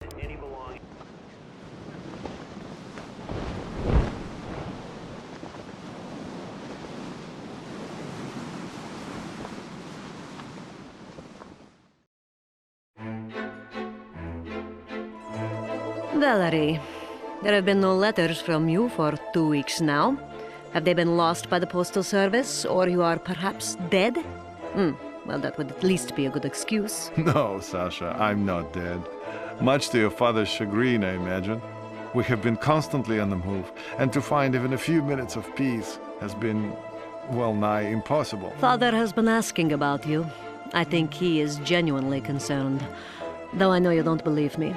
Any belonging. Valerie, there have been no letters from you for 2 weeks now. Have they been lost by the postal service, or you are perhaps dead? Well, that would at least be a good excuse. No, Sasha, I'm not dead. Much to your father's chagrin, I imagine. We have been constantly on the move, and to find even a few minutes of peace has been, well nigh impossible. Father has been asking about you. I think he is genuinely concerned, though I know you don't believe me.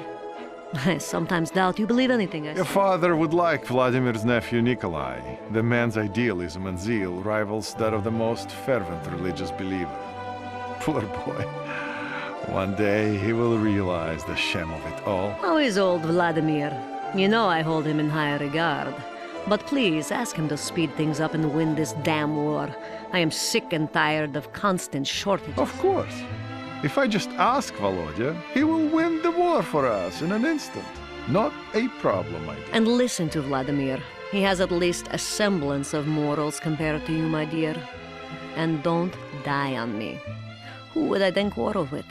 I sometimes doubt you believe anything I Your say. father would like Vladimir's nephew Nikolai. The man's idealism and zeal rivals that of the most fervent religious believer. Poor boy. One day he will realize the shame of it all. How is old Vladimir? You know I hold him in high regard. But please, ask him to speed things up and win this damn war. I am sick and tired of constant shortages. Of course. If I just ask Volodya, he will win the war for us in an instant. Not a problem, my dear. And listen to Vladimir. He has at least a semblance of morals compared to you, my dear. And don't die on me. Who would I then quarrel with?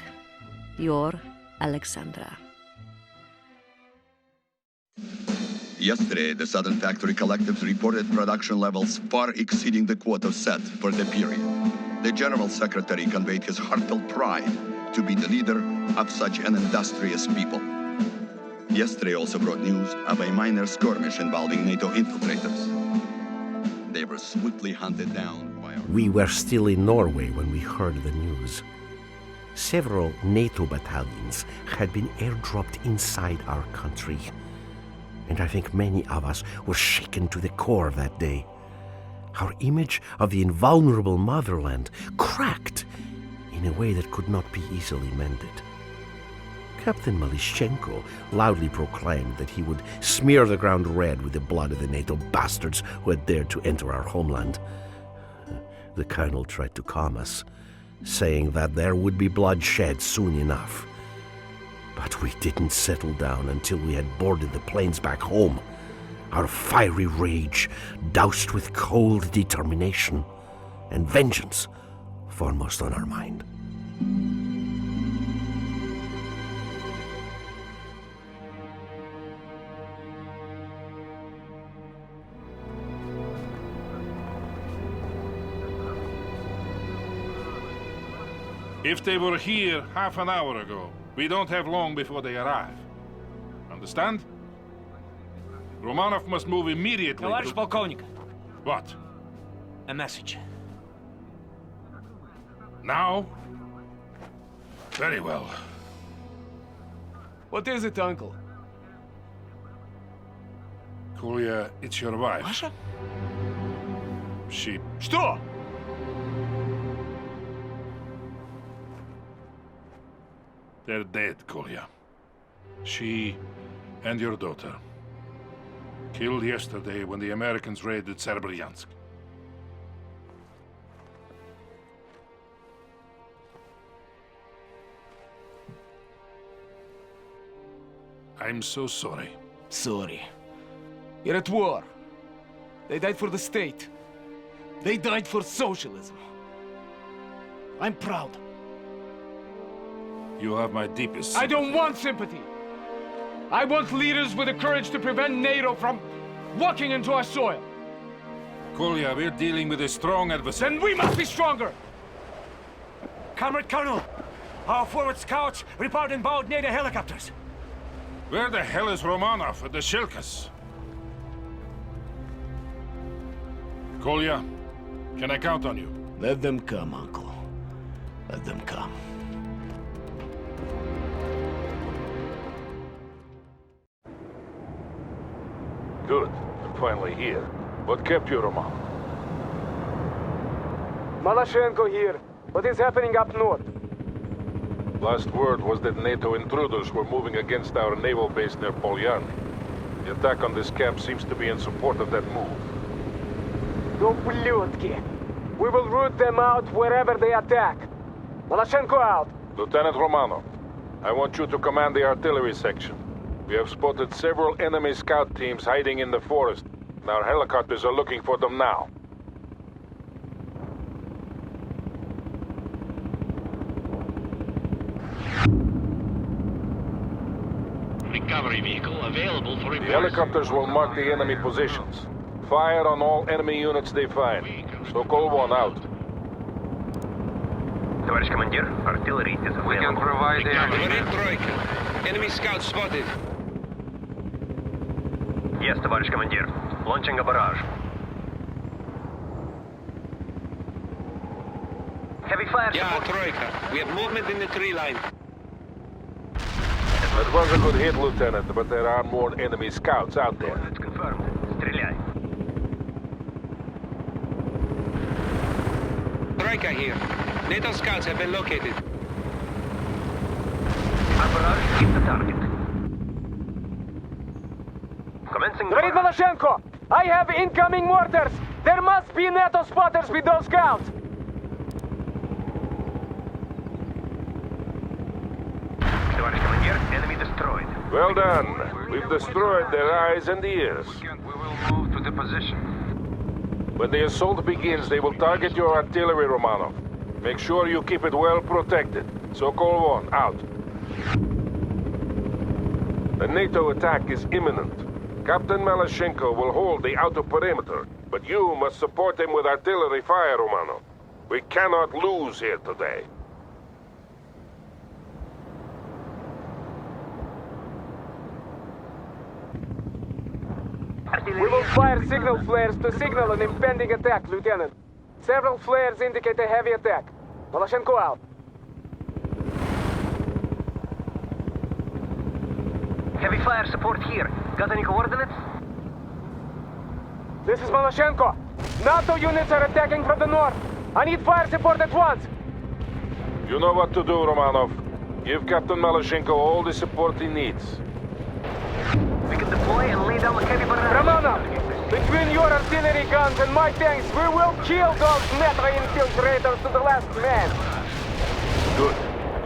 Your Alexandra. Yesterday, the Southern Factory Collectives reported production levels far exceeding the quota set for the period. The General Secretary conveyed his heartfelt pride to be the leader of such an industrious people. Yesterday also brought news of a minor skirmish involving NATO infiltrators. They were swiftly hunted down by our... We were still in Norway when we heard the news. Several NATO battalions had been airdropped inside our country, and I think many of us were shaken to the core that day. Our image of the invulnerable motherland cracked in a way that could not be easily mended. Captain Malishchenko loudly proclaimed that he would smear the ground red with the blood of the NATO bastards who had dared to enter our homeland. The colonel tried to calm us, saying that there would be bloodshed soon enough. But we didn't settle down until we had boarded the planes back home, our fiery rage doused with cold determination, and vengeance foremost on our mind. If they were here half an hour ago, we don't have long before they arrive. Understand? Romanov must move immediately Товарищ to... полковник, What? a message. Now? Very well. What is it, uncle? Kolya, it's your wife. Masha? She... Что? They're dead, Kolya. She and your daughter. Killed yesterday when the Americans raided Serbryansk. I'm so sorry. Sorry. You're at war. They died for the state. They died for socialism. I'm proud. You have my deepest I sympathy. don't want sympathy. I want leaders with the courage to prevent NATO from walking into our soil. Kolya, we're dealing with a strong adversary. Then we must be stronger. Comrade Colonel, our forward scouts report inbound NATO helicopters. Where the hell is Romanov at the Shilkas? Kolya, can I count on you? Let them come, uncle. Let them come. Good. I'm finally here. What kept you, Romanov? Malashchenko here. What is happening up north? Last word was that NATO intruders were moving against our naval base near Polyan. The attack on this camp seems to be in support of that move. Ублюдки! We will root them out wherever they attack. Malashchenko out. Lieutenant Romanov, I want you to command the artillery section. We have spotted several enemy scout teams hiding in the forest. Our helicopters are looking for them now. Recovery vehicle available for The repairs. helicopters will mark the enemy positions. Fire on all enemy units they find. Sokol 1 out. Товарищ командир, artillery is available. We can provide Recovery. Тройка. Enemy scouts spotted. Yes, товарищ командир. Launching a barrage. Heavy fire Yeah, support. Troika. We have movement in the tree line. That was a good hit, Lieutenant, but there are more enemy scouts out there. It's confirmed. Стреляй. Troika here. NATO scouts have been located. Our barrage hit the target. Commencing the Говорит barrage. Maloshenko! I have incoming mortars! There must be NATO spotters with those scouts! Товарищ командир, enemy destroyed. Well done. We've destroyed their eyes and ears. We will move to the position. When the assault begins, they will target your artillery, Romanov. Make sure you keep it well protected. Sokol 1, out. A NATO attack is imminent. Captain Maloshenko will hold the outer perimeter, but you must support him with artillery fire, Romanov. We cannot lose here today. We will fire signal flares to signal an impending attack, Lieutenant. Several flares indicate a heavy attack. Maloshenko out. Heavy fire support here. Got any coordinates? This is Maloshenko. NATO units are attacking from the north. I need fire support at once. You know what to do, Romanov. Give Captain Maloshenko all the support he needs. We can deploy and lay down a heavy barrage. Romanov, between your artillery guns and my tanks, we will kill those NATO infiltrators to the last man. Good.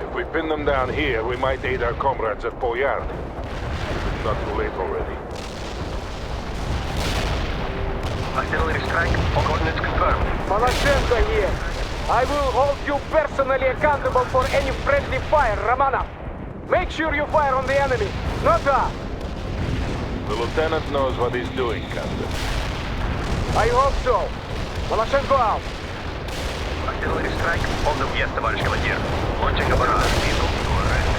If we pin them down here, we might aid our comrades at Poyarny. It's not too late already. Artillery strike. All coordinates confirmed. Maloshenko here. I will hold you personally accountable for any friendly fire, Romanov. Make sure you fire on the enemy, not us. The lieutenant knows what he's doing, Captain. I hope so. Maloshenko out. Artillery strike. On the yes, товарищ командир. Launching a barrage. Vehicle to arrest.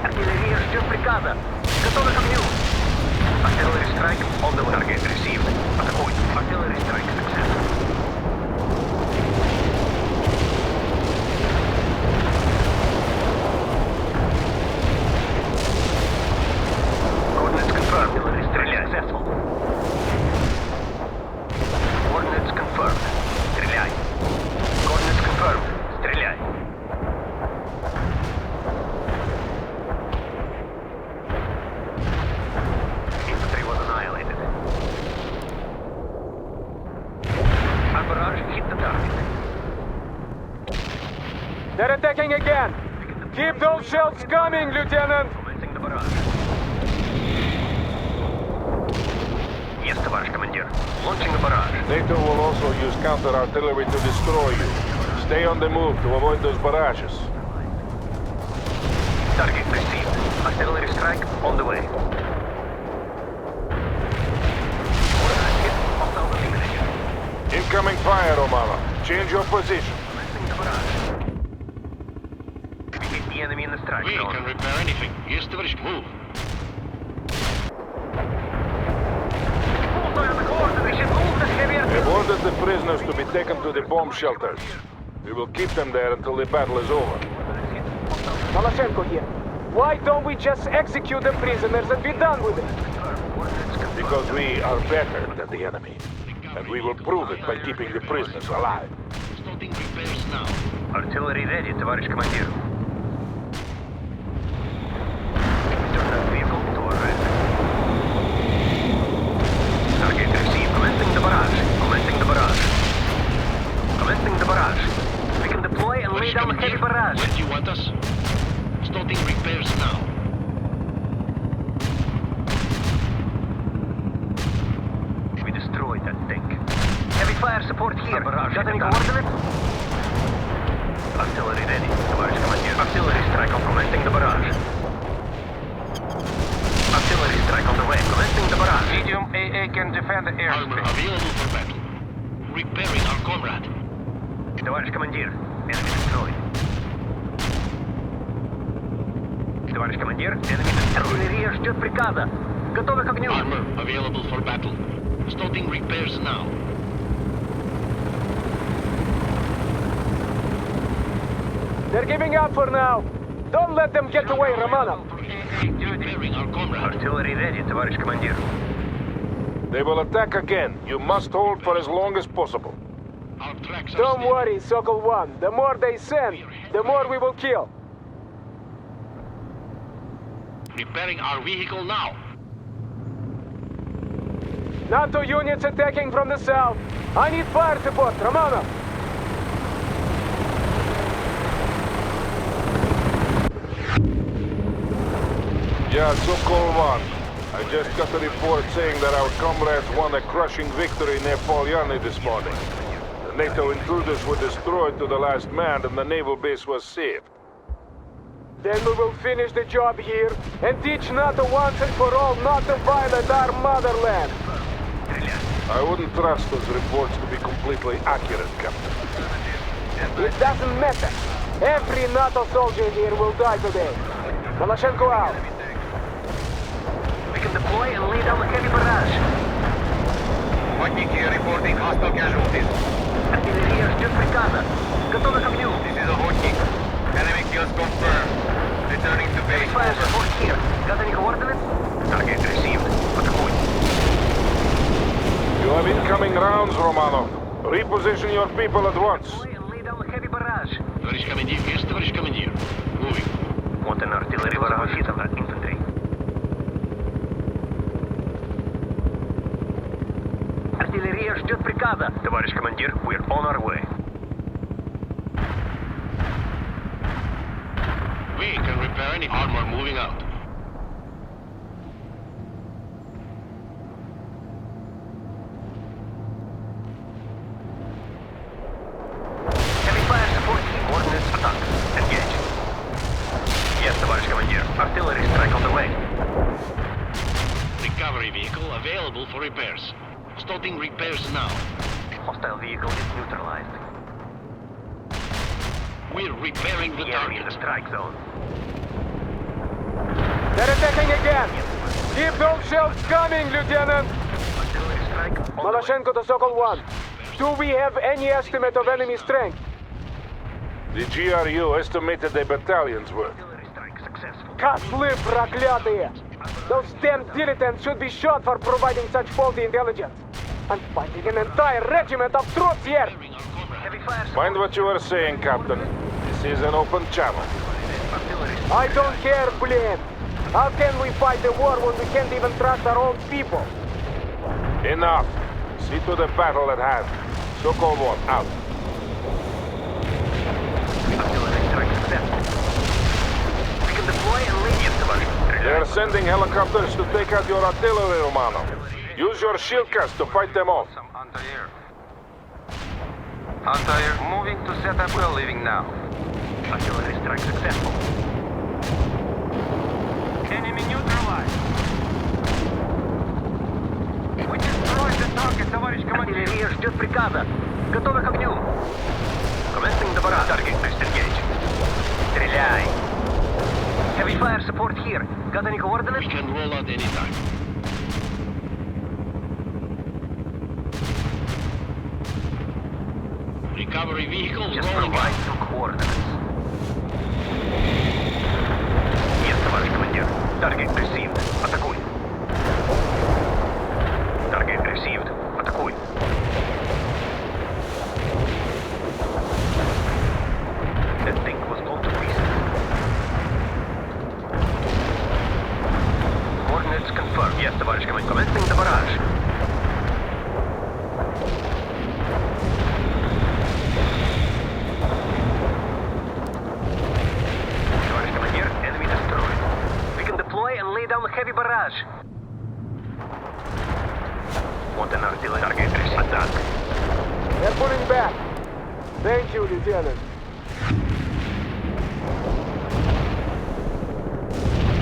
Артиллерия ждет приказа. Готовы к огню. Artillery strike. On the target received. Атакуй. Artillery strike successful. Coordinates confirmed. Artillery strike successful. Coordinates confirmed. Стреляй. Coordinates confirmed. Стреляй. Infantry was annihilated. Our barrage hit the target. They're attacking again. Keep those shells coming, Lieutenant. Commencing the barrage. Yes, товарищ командир. Launching a barrage. NATO will also use counter-artillery to destroy you. Stay on the move to avoid those barrages. Target received. Artillery strike on the way. Coordinates hit. Hostile eliminated. Incoming fire, Romanov. Change your position. Commencing the barrage. We hit the enemy in the strike zone. can repair anything. Yes, товарищ, move. We've ordered the prisoners to be taken to the bomb shelters. We will keep them there until the battle is over. Maloshenko here. Why don't we just execute the prisoners and be done with it? Because we are better than the enemy. And we will prove it by keeping the prisoners alive. Starting repairs now. Artillery ready, товарищ командир. Return that vehicle to arrest. Target received. Commencing the barrage. Commencing the barrage. Commencing the barrage. We can deploy and lay down a heavy barrage. Where do you want us? Starting repairs now. Товарищ командир, артиллерия ждет приказа. Готовы к огню. Armor available for battle. Starting repairs now. They're giving up for now. Don't let them get away, Romanov. Repairing our comrade. Artillery ready, товарищ командир. They will attack again. You must hold for as long as possible. Our tracks are Don't steady. worry, Sokol 1. The more they send, the more we will kill. Repairing our vehicle now. NATO units attacking from the south. I need fire support, Romanov. Yeah, Sokol 1. I just got a report saying that our comrades won a crushing victory near Polyarny this morning. The NATO intruders were destroyed to the last man and the naval base was saved. Then we will finish the job here and teach NATO once and for all not to violate our motherland. I wouldn't trust those reports to be completely accurate, Captain. It doesn't matter. Every NATO soldier here will die today. Maloshenko out. We can deploy and lay down a heavy barrage. Охотники reporting hostile casualties. Артиллерия ждет приказа. Готовы к огню. This is Охотник. Enemy kills confirmed. Returning to base. Fire support here. Got any coordinates? Target received. Атакуй. You have incoming rounds, Romanov. Reposition your people at once. Deploy and lay down a heavy barrage. Товарищ командир, есть, товарищ командир. Moving. Want an artillery barrage hit on infantry. Артиллерия ждет приказа. Товарищ командир, we're on our way. We can repair any armor moving out. Heavy fire support key coordinates attack. Engage. Yes, товарищ командир. Artillery strike on the way. Recovery vehicle available for repairs. Starting repairs now. Hostile vehicle is neutralized. We're repairing the The enemy in target. the strike zone. They're attacking again. Keep those shells coming, Lieutenant. Artillery strike on the way. Maloshenko to Sokol 1. Do we have any estimate of enemy strength? The GRU estimated a battalion's worth. Artillery strike successful. Котлы проклятые! Those damn dilettants should be shot for providing such faulty intelligence. I'm fighting an entire regiment of troops here! Heavy fire support. Mind what you are saying, Captain. This is an open channel. Artillery I don't care, Blaine. How can we fight the war when we can't even trust our own people? Enough. See to the battle at hand. Sokol 1, out. Artillery strike successful. We can deploy and lead you, товарищ. They are sending helicopters to take out your artillery, Romano. Use your shield cast to fight them off. Some anti-air. Anti-air moving to set up. We're leaving now. Artillery strike successful. Enemy neutralized. We destroyed the target, товарищ командир. Артиллерия ждет приказа. Готовы к огню. Commencing the barrage. Target disengage. Стреляй. Heavy fire support here. Got any coordinates? We can roll out anytime. Recovery vehicle Just rolling provide out. some coordinates. Yes, товарищ командир. Target received. Атакуй. Target received. Атакуй. That thing was blown to pieces. Coordinates confirmed. Yes, товарищ командир. Commencing the barrage. Товарищ командир, enemy destroyed. We can deploy and lay down a heavy barrage. Want an artillery target attack. They're pulling back. Thank you, Lieutenant.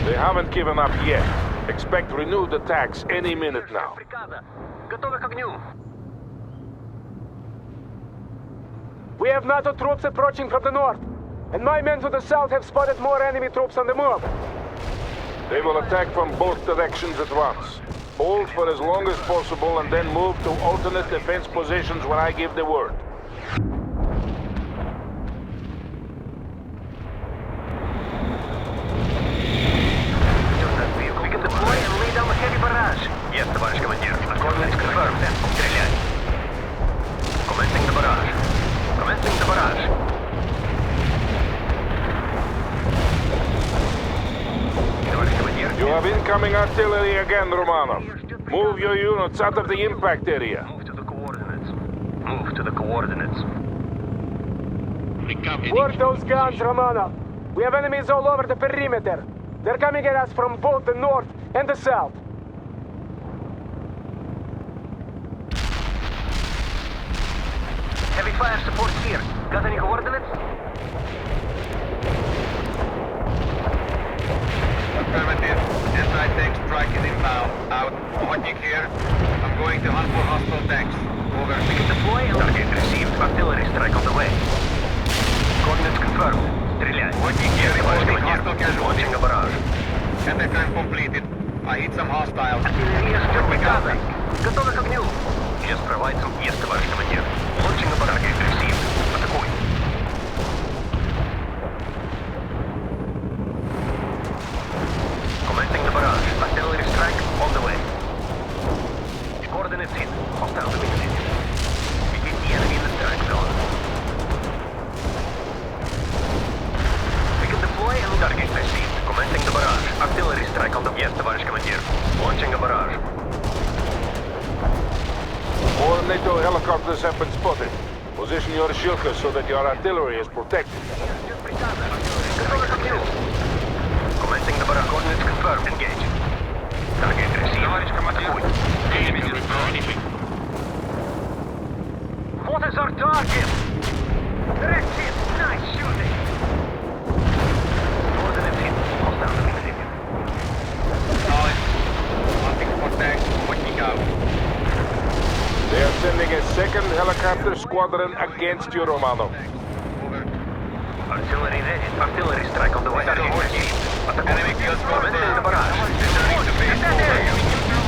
They haven't given up yet. Expect renewed attacks any minute now. Приказа. Готовы к огню. We have NATO troops approaching from the north. And my men to the south have spotted more enemy troops on the move. They will attack from both directions at once. Hold for as long as possible and then move to alternate defense positions when I give the word. We can deploy and lay down a heavy barrage. Yes, товарищ командир. Coordinates confirmed. Стреляй. Commencing the barrage. Commencing the barrage. Товарищ командир. You have incoming artillery again, Romanov. Move your units out of the impact area. Move to the coordinates. Move to the coordinates. Work those guns, Romanov. We have enemies all over the perimeter. They're coming at us from both the north and the south. Heavy fire support here. Got any coordinates? Affirmative. Anti-tank strike is inbound. Out. Sputnik here. I'm going to hunt for hostile tanks. Over. We can deploy and target received. Artillery strike on the way. Coordinates confirmed. Стреляй. Sputnik here reporting hostile casualties. Launching a barrage. Anti-tank completed. I hit some hostiles. Артиллерия ждет приказа. Готовы к огню. Yes, provide some. Yes, товарищ командир. Launching a barrage. Received. Атакуй. Commencing the barrage. Artillery strike on the way. Coordinates hit. Hostile eliminated. We get the enemy in the strike zone. We can deploy and target received. Commencing the barrage. Artillery strike on the... Yes, товарищ командир. Launching a barrage. More NATO helicopters have been spotted. Position your Shilka so that your artillery is protected. Готовы к огню. Commencing the barrage. Coordinates confirmed. Engage. Target received. Товарищ командир. What is our target? Direct hit. Nice shooting. Coordinates hit. Hostile eliminated. Knowledge. Hunting for tanks. Sputnik out. They are sending a second helicopter squadron against you, Romanov. Over. Artillery ready. Artillery strike on the way. Target received. Enemy kills Commencing the barrage. Returning to base.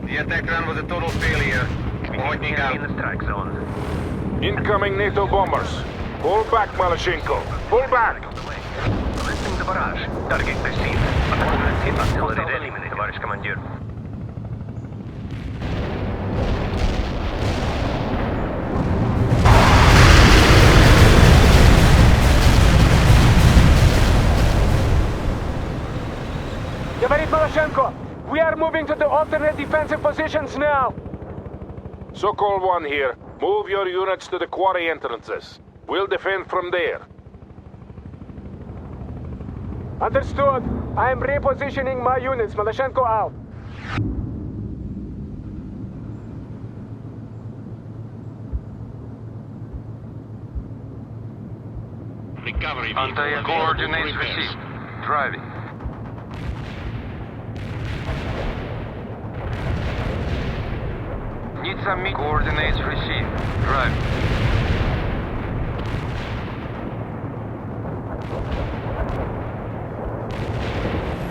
The attack run was a total failure. Sputnik out. In the strike zone. Incoming NATO bombers. Pull back, Malyshenko. Pull back! Commencing the barrage. Target received. Coordinates hit. Artillery ready. Товарищ командир. Говорит Malyshenko, we are moving to the alternate defensive positions now. Sokol 1 here. Move your units to the quarry entrances. We'll defend from there. Understood. I am repositioning my units. Malyshenko out. Coordinates received. Driving. Need some coordinates received. Driving.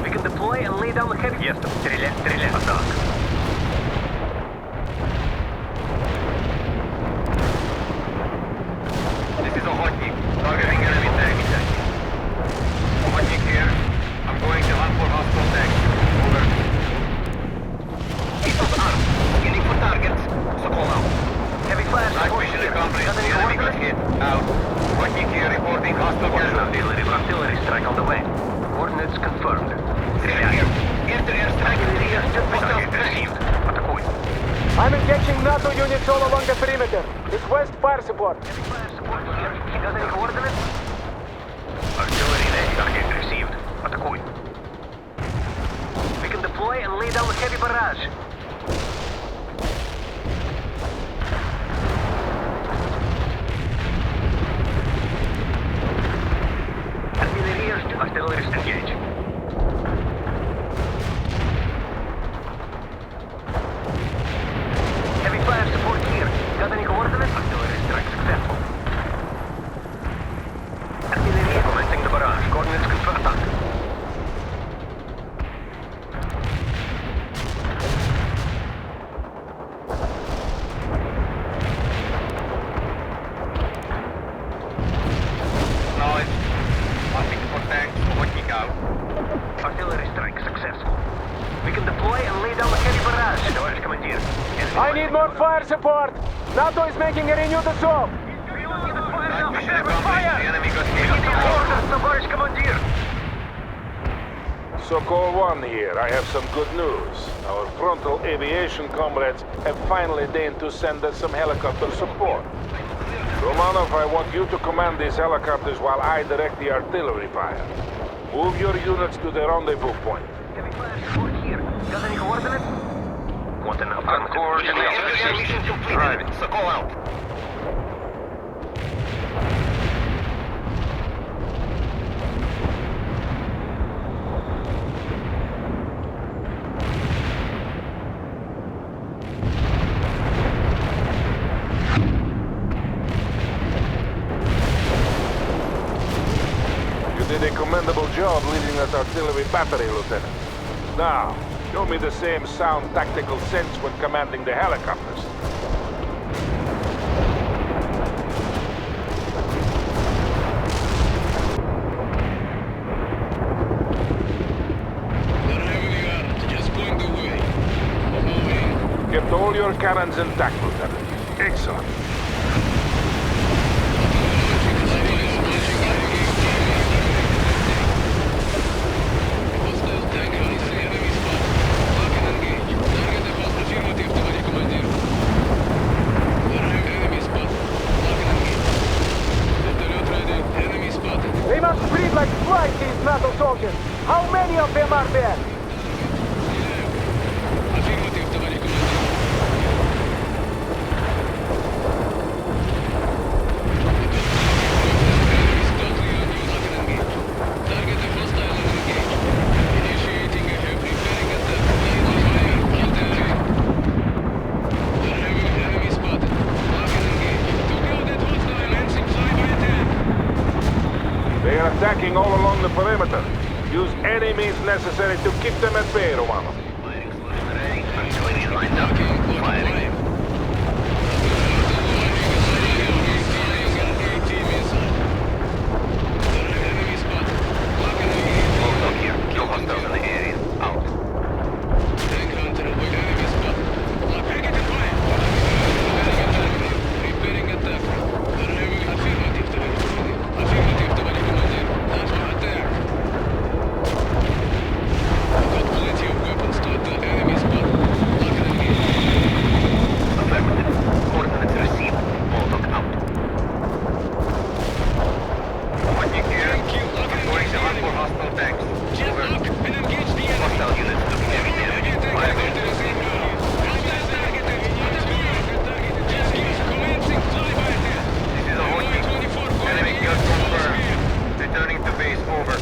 We can deploy and lay down the heavy... Yes, стреляй, стреляй. Атак. This is a Sputnik. Targeting enemy tanks. Sputnik here. I'm going to hunt for hostile tanks. Over. Eagles armed. Scanning for targets. Sokol out. Heavy fire Night support mission here. accomplished. Got The any enemy got coordinates? hit. Out. Sputnik here reporting hostile casualties. Artillery strike on the way. Coordinates confirmed. Стреляй. Air strike. Артиллерия ждет приказа. Received. Атакуй. I'm engaging NATO units all along the perimeter. Request fire support. Heavy fire support here. Got any coordinates? Artillery ready. Target received. Атакуй. We can deploy and lay down a heavy barrage. Артиллерия ждет. Artillery engage. Heavy fire support here. Got any coordinates? Artillery strike successful. job. Artillery strike successful. We can deploy and lay down a heavy barrage. Товарищ командир. I need more fire support! NATO is making a renewed assault! Mission accomplished. The enemy got hit. Orders, товарищ командир. Sokol 1 here. I have some good news. Our frontal aviation comrades have finally deigned to send us some helicopter support. Romanov, I want you to command these helicopters while I direct the artillery fire. Move your units to the rendezvous point. Heavy fire support here. Got any coordinates? Want an affirmative. Mission completed. Private, Sokol out. You did a commendable job leading that artillery battery, Lieutenant. Now, show me the same sound tactical sense when commanding the helicopters. Just point the way. Kept all your cannons intact, Lieutenant. Excellent. They must breathe like flies, these NATO soldiers! How many of them are there? They are attacking all along the perimeter. Use any means necessary to keep them at bay, Romanov. Artillery lined up. Firing. Also here. No hostiles in the area. Out. Affirmative. Coordinates received. Molotov out. Watching here. I'm going to hunt for hostile tanks. Over. Hostile units looking heavy damage. Firing. This is a hosting. Enemy kill confirmed. Returning to base. Over.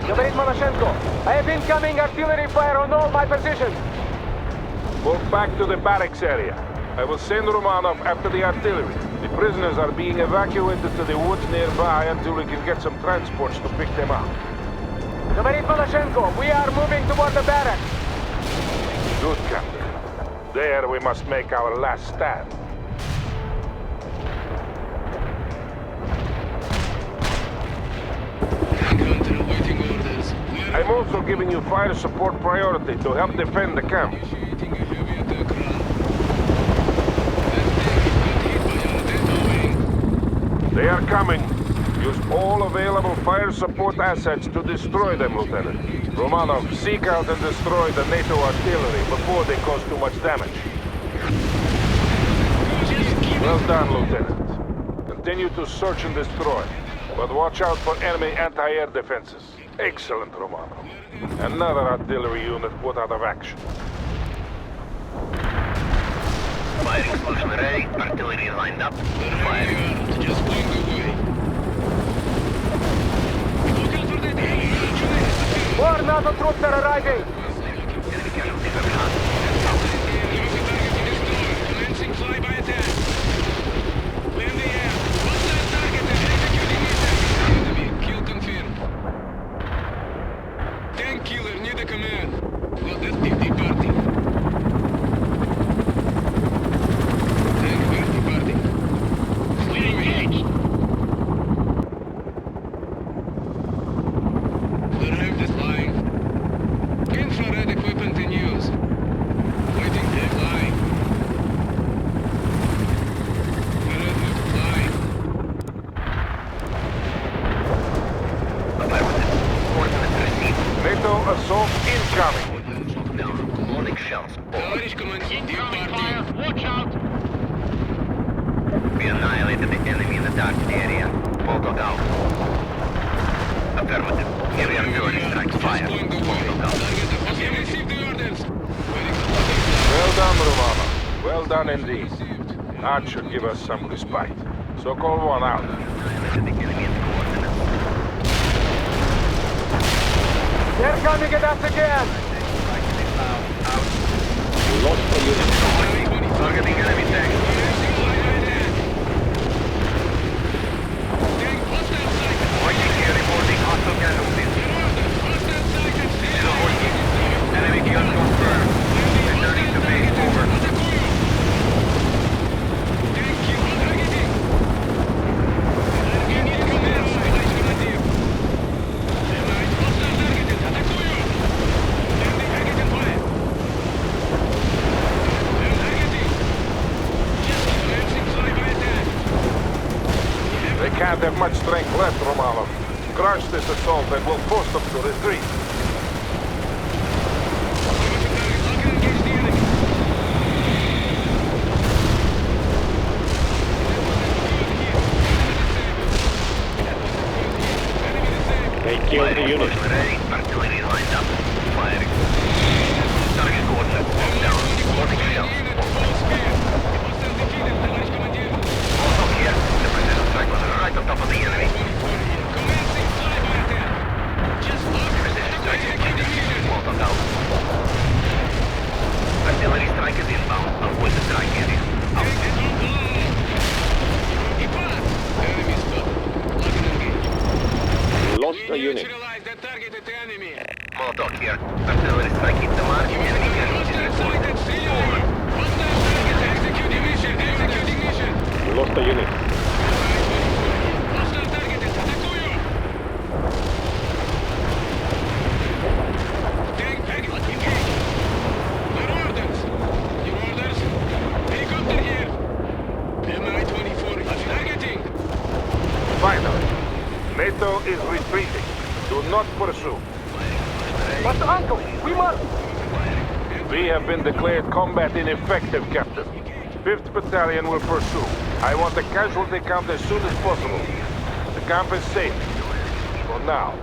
Comrade Maloshenko, I have incoming artillery fire on all my positions! Move back to the barracks area. I will send Romanov after the artillery. The prisoners are being evacuated to the woods nearby until we can get some transports to pick them up. Comrade Maloshenko, we are moving toward the barracks! Good, Captain. There we must make our last stand. I'm also giving you fire support priority to help defend the camp. They are coming. Use all available fire support assets to destroy them, Lieutenant. Romanov, seek out and destroy the NATO artillery before they cause too much damage. Well done, Lieutenant. Continue to search and destroy, but watch out for enemy anti-air defenses. Excellent, Romanov. Another artillery unit put out of action. Firing solution ready. Artillery lined up. Firing. Just point the way. More NATO troops are arriving! Enemy casualties are behind. Commencing flyby attack. Clear the air. Hostile target. Enemy kill confirmed. Tank killer need a command. Got that 50 party. Tank 50 party. Clear engaged. NATO assault incoming. Loading shells. Watch out! We annihilated the enemy in the target area. Molotov out. Affirmative. Area artillery strike fire. Molotov out. Well done, Romano. Well done indeed. That should give us some respite. Sokol 1 out. Annihilated the enemy in coordinates. They're coming at us again! Targeting enemy tank. Viking here reporting hostile casualties. Zero Viking. Enemy kill confirmed. Returning to base. Over. They can't have much strength left, Romanov. Crush this assault and we'll force them to retreat. Ready. Artillery lined up. Firing. Target coordinates. Down. Loading shells. Molotov here. The precision strike was right on top of the enemy. Precision strike is Molotov out. Artillery strike is inbound. Avoid the strike area. Lost a unit. Molotov here. Artillery strike hit the mark. Enemy casualties reported. Over. Lost a unit. Finally, NATO is retreating. Do not pursue. But Uncle, we must... We have been declared combat ineffective, Captain. 5th Battalion will pursue. I want the casualty count as soon as possible. The camp is safe. For now.